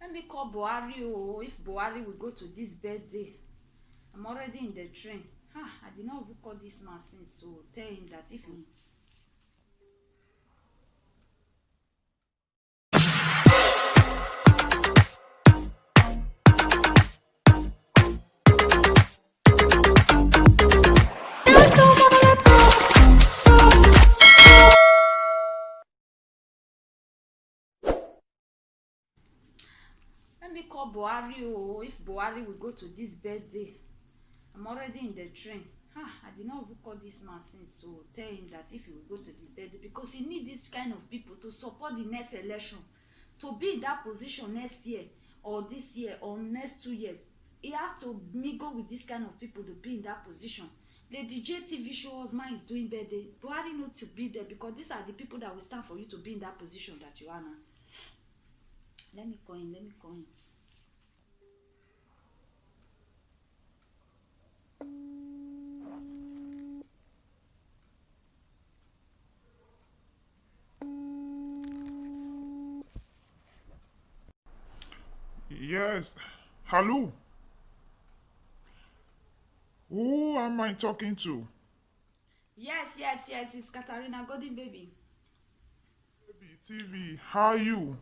Let me call Buhari. Oh, if Buhari will go to this birthday, I'm already in the train. I did not even call this man since, so tell him that if he. Let me call Buhari. Oh, if Buhari will go to this birthday, I'm already in the train. I did not even call this man since, so tell him that if he will go to this birthday, because he need this kind of people to support the next election, to be in that position next year or this year or next 2 years. He has to mingle with this kind of people to be in that position. Lady J TV show husband is doing birthday. Buhari need to be there because these are the people that will stand for you to be in that position that you are now. Let me call him. Let me call him. Yes. Hello. Who am I talking to? Yes. It's Katarina Golden Baby. Baby TV. How are you?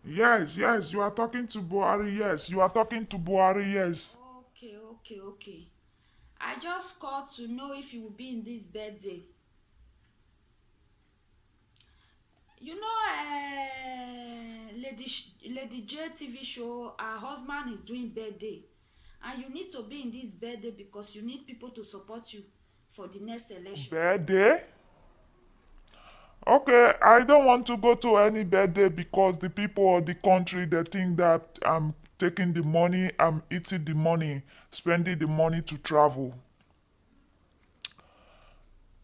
Yes. You are talking to Buhari. Yes, you are talking to Buhari. Yes. Okay. I just called to know if you will be in this birthday. You know, Lady J TV show, her husband is doing birthday. And you need to be in this birthday because you need people to support you for the next election. Birthday? Okay, I don't want to go to any birthday because the people of the country they think that I'm taking the money, I'm eating the money, spending the money to travel.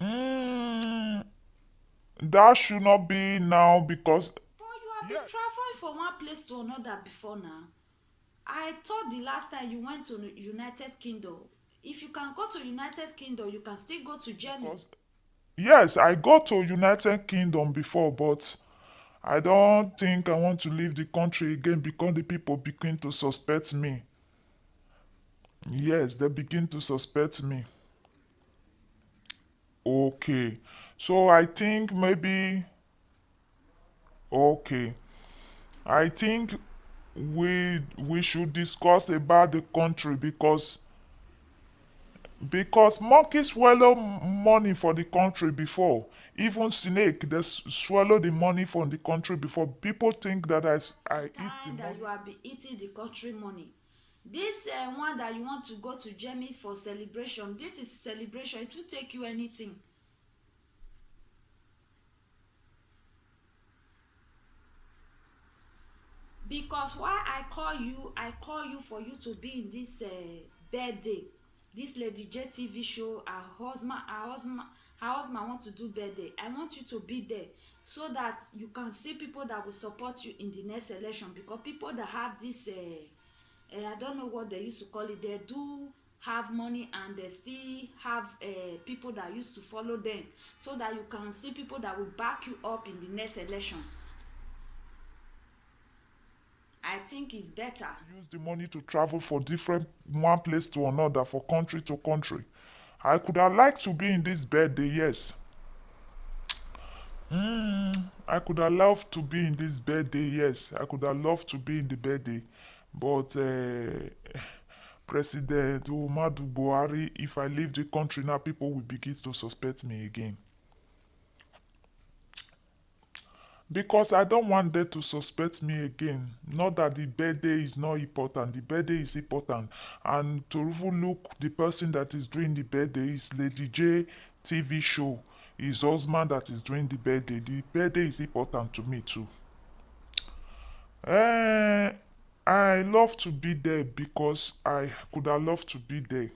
Mm, that should not be now because But you have been yes. traveling from one place to another before now. I thought the last time you went to United Kingdom. If you can go to United Kingdom, you can still go to Germany. Because yes, I go to United Kingdom before, but I don't think I want to leave the country again because the people begin to suspect me. Yes, they begin to suspect me. Okay. So I think maybe okay. I think we should discuss about the country because monkey swallow money for the country before. Even snake they swallow the money from the country before. People think that I I'm eat the tired that you money. have been eating the country money. This one that you want to go to Germany for celebration, this is celebration. It will take you anything. Because why I call you for you to be in this birthday, this Lady J TV show. Her husband want to do birthday. I want you to be there so that you can see people that will support you in the next election, because people that have this I don't know what they used to call it, they do have money and they still have people that used to follow them, so that you can see people that will back you up in the next election. I think it's better. Use the money to travel for different one place to another, for country to country. I could have liked to be in this birthday, yes. I could have loved to be in this birthday, yes. I could have loved to be in the birthday. But President Umadu Buhari, if I leave the country now, people will begin to suspect me again. Because I don't want them to suspect me again. Not that the birthday is not important. The birthday is important. And to even look, the person that is doing the birthday is Lady J TV show. His husband that is doing the birthday. The birthday is important to me too. Eh, I love to be there because I could have loved to be there.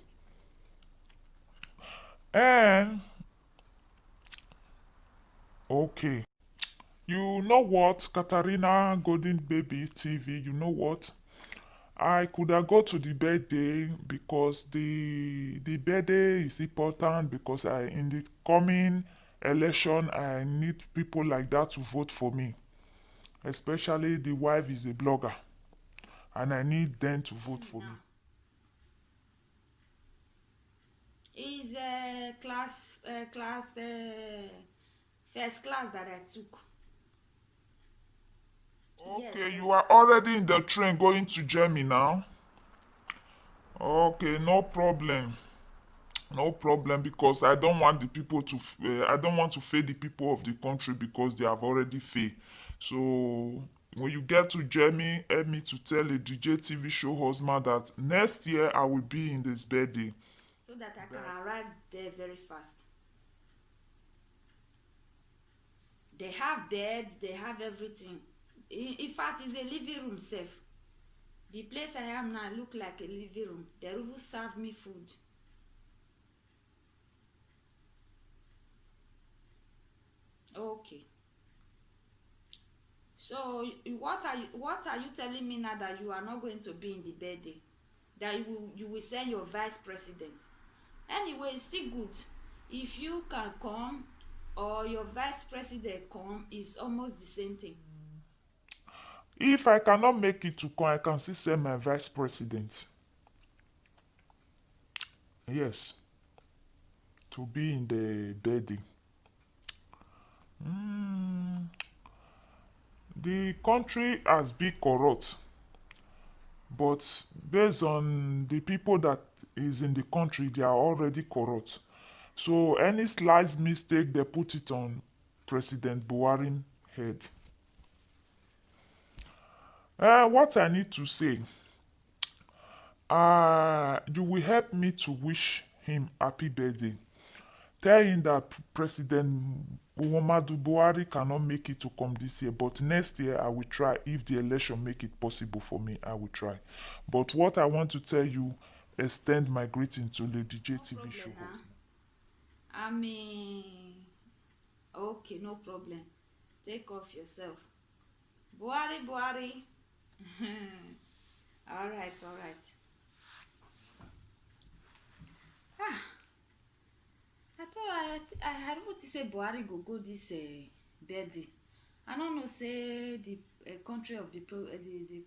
And okay. You know what, Katarina Golden Baby TV, you know what? I could have go to the birthday because the birthday is important because I in the coming election I need people like that to vote for me. especially the wife is a blogger, and I need them to vote for me. Now, is first class that I took. Yes, Okay, you first are class. already in the train going to Germany now. Okay, no problem. No problem, because I don't want the people to I don't want to fail the people of the country because they have already failed. So when you get to Germany, help me to tell a DJ TV show husband that next year I will be in this birthday. So that I can Then arrive there very fast. They have beds, they have everything. In fact, it's a living room safe. The place I am now look like a living room. They even serve me food. Okay. So what are you telling me now that you are not going to be in the birthday? That you will send your vice president. Anyway, it's still good. If you can come or your vice president come, it's almost the same thing. if I cannot make it to come, I can still send my vice president. Yes, to be in the birthday. Mm, the country has been corrupt, but based on the people that is in the country, they are already corrupt. So any slight mistake, they put it on President Buhari head. What I need to say, you will help me to wish him happy birthday. Tell him that President Muhammadu Buhari cannot make it to come this year, but next year I will try. If the election make it possible for me, I will try. But what I want to tell you, extend my greeting to Lady J No TV show problem now. host. I mean, okay, no problem. Take off yourself. Buhari, Buhari. All right, all right. Ah, I thought I had even to say Buhari go this birthday. I don't know say the country of the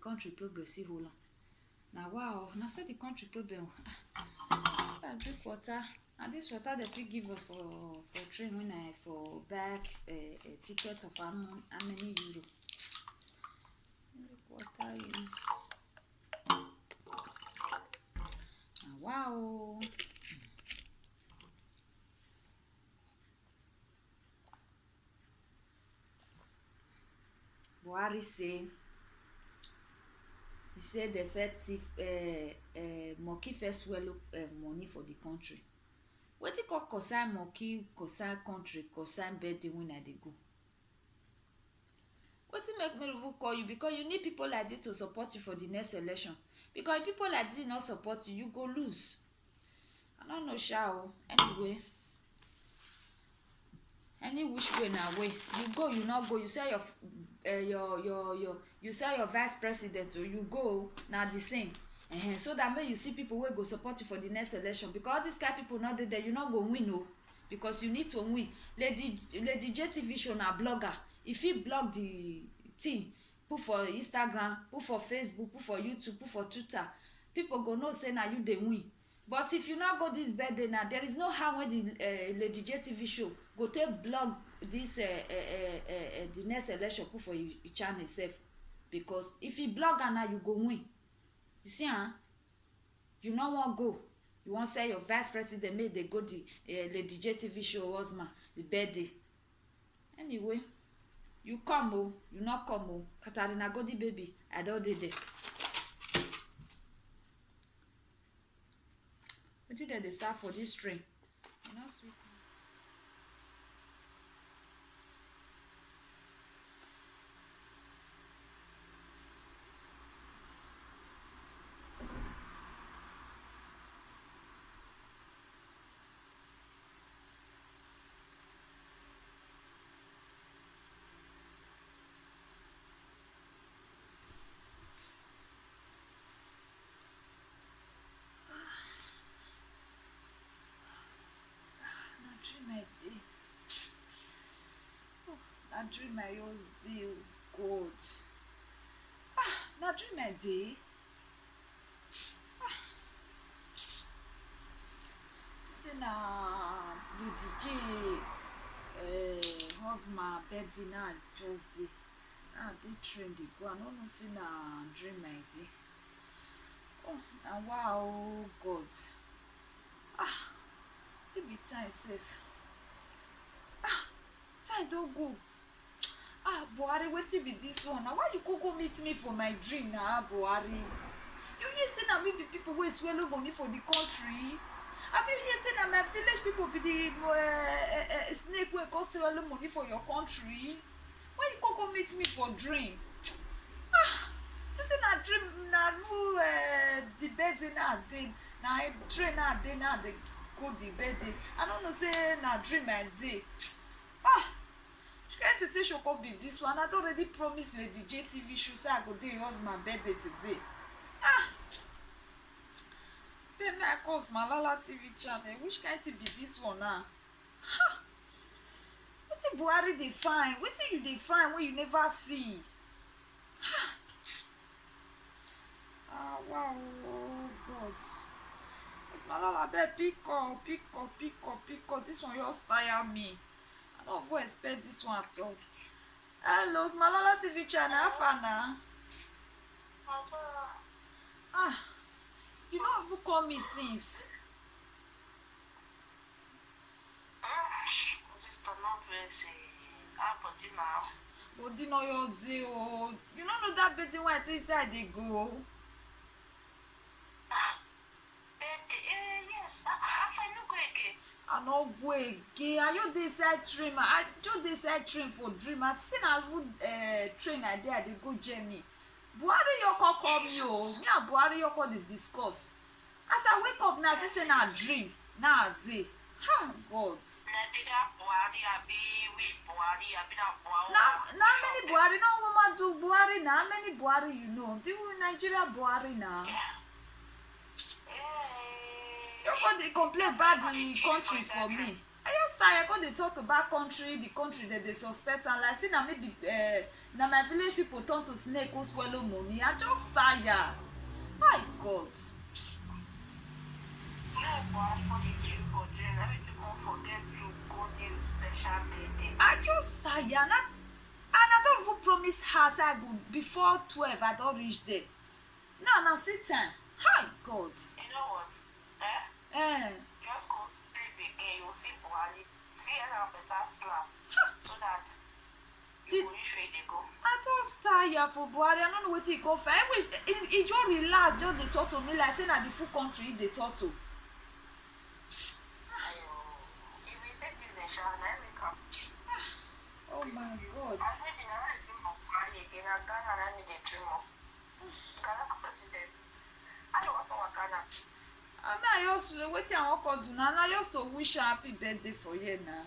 country progressive hold on. Now wow, now so the country problem. I drink water. And this water they fit give us for train when I for back a ticket of how many euro. Drink water. Now wow. Buhari say he said the effective monkey first swallow money for the country. Wetin call concern monkey concern country concern birthday when I dey go? Wetin make me even call you? Because you need people like this to support you for the next election. Because if people like this not support you, you go lose. I don't know sha o. Anyway, any which way na way you go, you not go. You say you say your vice president or you go na the same. So that make you see people wey go support you for the next election. Because all these kind of people not there, you not go win o. Because you need to win. Lady JTV show na blogger. If he blog the thing, put for Instagram, put for Facebook, put for YouTube, put for Twitter, people go know say na you dey win. But if you not go this birthday now, there is no how when the Lady JTV show go take blog this the next election put for your channel itself. Because if you blog now, you go win. You see, you no wan go. You wan say your vice president make they go the Lady JTV show husband the birthday. Anyway, you come o, you not come o. Katarina Godi baby, I don dey there. Wetin dem dey serve for dis train? E no sweet me. Dream I dey. Oh, that dream I always dey. God. I dey. Say na Lady J husband birthday na just dey. Na dey train dey go. I no know say na dream I dey. Oh, na wow, God. It be time sef. Time don go. Buhari, wetin be this one? Now why you go meet me for my dream na, Buhari? You hear say na me be people wey swallow money for the country? Abi you hear say na my village people be the snake wey come swallow money for your country? Why you go meet me for dream? This is na dream, na no the birthday na dey, na train na dey, na dey go the birthday. I don't know say na dream I dey. Can't tell show be this one. I already promised Lady J TV show say I go do your husband birthday today. Pay me I cause Malala TV channel. Which kind to be this one now? Wetin Buhari dey find? Wetin you dey find when you never see? Wow, oh God. It's Malala, pick up. This one just tire me. I don't expect this one at all. Hello, it's Malala TV channel. How far now? You know who call me since? Body no your day, oh. You don't know that betting when I tell you say I dey go. Yes, I no go again. I no go again. I just dey side train. I just dey side train for dream. I see na train I dey go journey. Buhari yoko call me, oh. Me and Buhari yoko dey discuss. As I wake up now, see say na dream. Na day. God. Nigeria Buhari, which Buhari, na Buhari. Na many Buhari, no woman do Buhari na. How many Buhari you know? Do Nigeria Buhari na? You go dey complain about the country for me. I just tired. Go dey talk about the country that they suspect, and like say na maybe na my village people turn to snake who swallow money. I just tired. My God. I just tired. And I don't even promise her say I go before 12. I don't reach there. Now sit time. Hi God. You know what? Just go sleep again. You'll see Buhari. See her better slap. So that you go reach where they go. I just tired for Buhari. I don't know what he go for. I wish he just relax. Just they talk to me like say na the full country they talk to. Oh my God. I just waiting I walk do now. I just to wish her happy birthday for you now.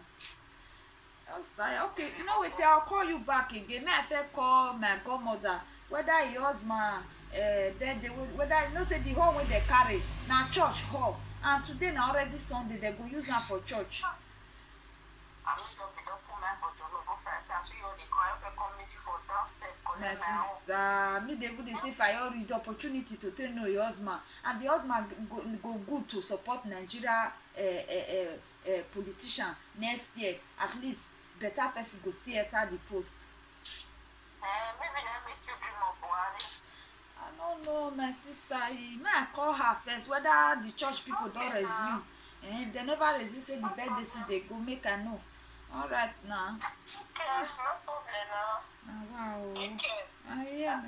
Just tired. Okay, you know what? I'll call you back again. May I first call my godmother whether he husband birthday, whether you know say the hall where they carry now church hall, and today now already Sunday they go use her for church. My sister, me they say if I already the opportunity to tell know your husband, and the husband go good to support Nigeria politician next year. At least better person go stay at the post. Maybe that make you dream of Buhari. I don't know, my sister. May I call her first whether the church people don't resume. And if they never resume, say the birthday see they go make I know. All right now. Okay, no problem now. Wow. Okay. Yeah.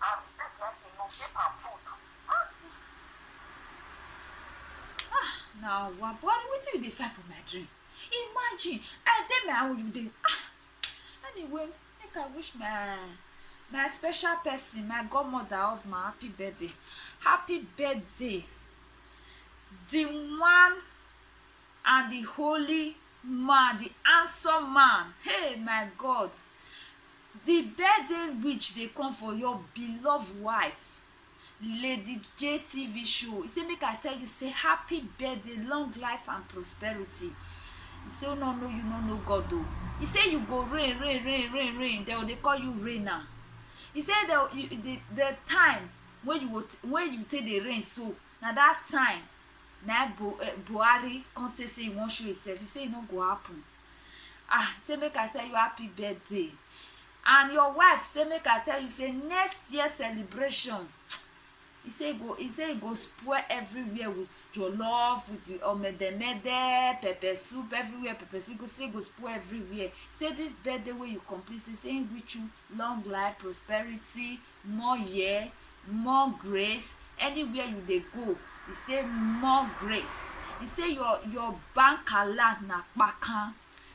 I'll step up and get my food. Now what you dey fight for my dream? Imagine, I tell me how you dey. Anyway, make I wish my special person, my godmother husband, happy birthday. Happy birthday. The one and the holy man, the handsome man. Hey, my God. The birthday which they come for your beloved wife, Lady J TV show. He say make I tell you, say happy birthday, long life and prosperity. He say, oh no, you no know God though. He say you go rain. They call you rainer. He say the time when you take the rain, so na that time na Buhari come say he wan show himself. He say e no go happen. Say make I tell you happy birthday. And your wife say make I tell you say next year celebration, he say he go spoil everywhere with your love, with the omedemede, pepper soup everywhere, pepper soup. He go spoil everywhere. Say this birthday wey you complete, say him wish you long life, prosperity, more year, more grace. Anywhere you dey go, he say more grace. He say your bank alert na kpakan.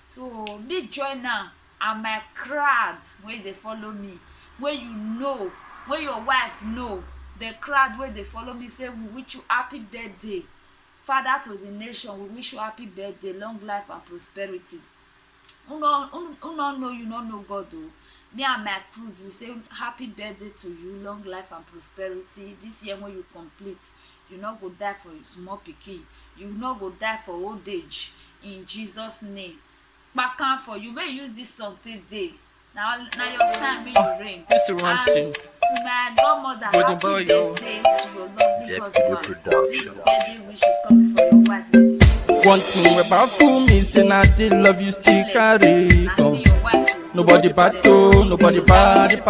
So me join am and my crowd wey dey follow me, wey you know, wey your wife know, the crowd wey dey follow me, say we wish you happy birthday. Father to the nation, we wish you happy birthday, long life and prosperity. Who no know you no know God o. Me and my crew we say happy birthday to you, long life and prosperity. This year when you complete, you no go die for small pikin, you no go die for old age, in Jesus name. Back for you, may use this song today. Now your time may you ring. Mr. Ransom. To my godmother, happy birthday to your lovely husband. This birthday wish is coming for your wife, lady. One thing about me, say I still love you, still carry. Nobody bad, nobody bad.